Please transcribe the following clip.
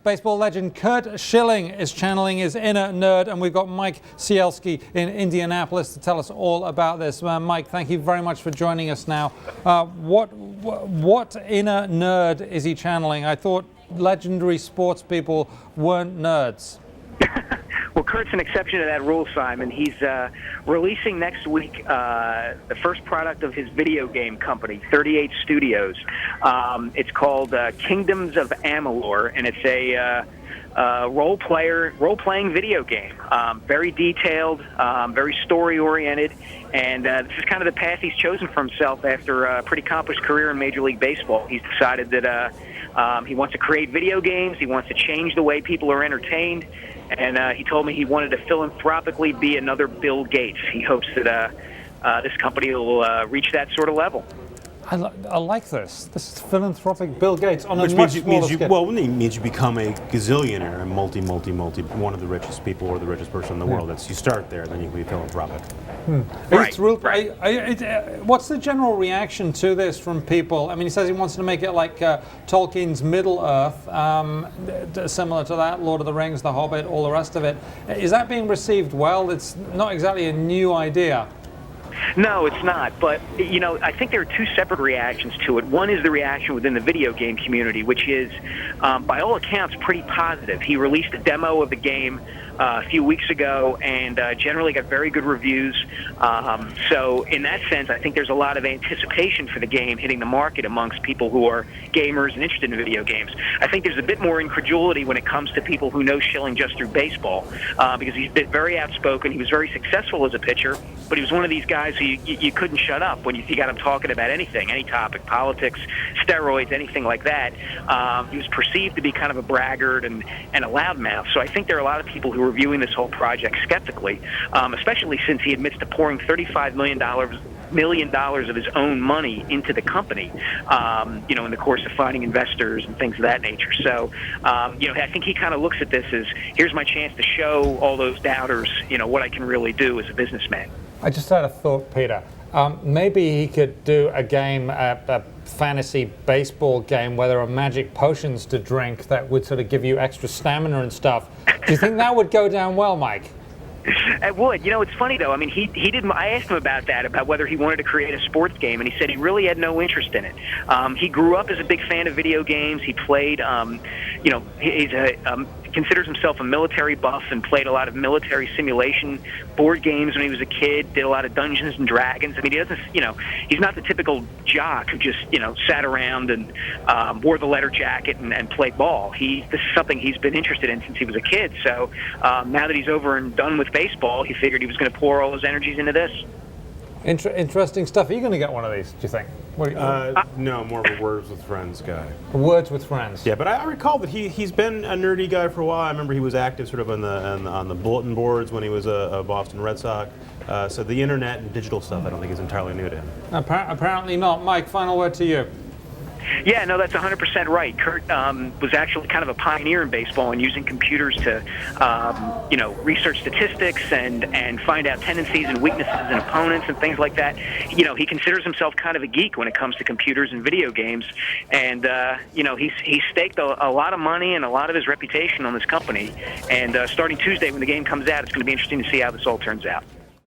Baseball legend Curt Schilling is channeling his inner nerd, and we've got Mike Sielski in Indianapolis to tell us all about this. Mike, thank you very much for joining us now. What inner nerd is he channeling? I thought legendary sports people weren't nerds. Well, Curt's an exception to that rule, Simon. He's releasing next week the first product of his video game company, 38 Studios. It's called Kingdoms of Amalur, and it's a role-playing video game. Very detailed, very story-oriented, and this is kind of the path he's chosen for himself after a pretty accomplished career in Major League Baseball. He's decided that he wants to create video games, he wants to change the way people are entertained, and he told me he wanted to philanthropically be another Bill Gates. He hopes that this company will reach that sort of level. I like this. This is philanthropic Bill Gates on a much smaller scale. Well, it means you become a gazillionaire, a multi, one of the richest people or the richest person in the world. That's, you start there, then you can be philanthropic. Right. What's the general reaction to this from people? I mean, he says he wants to make it like Tolkien's Middle-earth, similar to that, Lord of the Rings, The Hobbit, all the rest of it. Is that being received well? It's not exactly a new idea. No, it's not. But, you know, I think there are two separate reactions to it. One is the reaction within the video game community, which is, by all accounts, pretty positive. He released a demo of the game a few weeks ago and generally got very good reviews. So in that sense, I think there's a lot of anticipation for the game hitting the market amongst people who are gamers and interested in video games. I think there's a bit more incredulity when it comes to people who know Schilling just through baseball, because he's been very outspoken. He was very successful as a pitcher, but he was one of these guys who you couldn't shut up when you got him talking about anything, any topic, politics, steroids, anything like that. He was perceived to be kind of a braggart and a loudmouth. So I think there are a lot of people who are viewing this whole project skeptically, especially since he admits to pouring $35 million of his own money into the company, you know, in the course of finding investors and things of that nature. So, you know, I think he kind of looks at this as, here's my chance to show all those doubters, you know, what I can really do as a businessman. I just had a thought, Peter. Maybe he could do a game, a fantasy baseball game where there are magic potions to drink that would sort of give you extra stamina and stuff. Do you think that would go down well, Mike? It would. You know, it's funny, though. I mean, he didn't. I asked him about that, about whether he wanted to create a sports game, and he said he really had no interest in it. He grew up as a big fan of video games. He played, you know, he's considers himself a military buff and played a lot of military simulation board games when he was a kid, did a lot of Dungeons and Dragons. I mean, he doesn't, you know, he's not the typical jock who just, you know, sat around and wore the leather jacket and played ball. This is something he's been interested in since he was a kid. So now that he's over and done with baseball, he figured he was going to pour all his energies into this. Interesting stuff. Are you going to get one of these, do you think? No, more of a Words with Friends guy. Words with Friends. Yeah, but I recall that he's been a nerdy guy for a while. I remember he was active sort of on the bulletin boards when he was a Boston Red Sox. So the internet and digital stuff, I don't think is entirely new to him. Apparently not. Mike, final word to you. Yeah, no, that's 100% right. Curt was actually kind of a pioneer in baseball and using computers to, you know, research statistics and find out tendencies and weaknesses in opponents and things like that. You know, he considers himself kind of a geek when it comes to computers and video games, and you know, he's staked a lot of money and a lot of his reputation on this company. And starting Tuesday, when the game comes out, it's going to be interesting to see how this all turns out.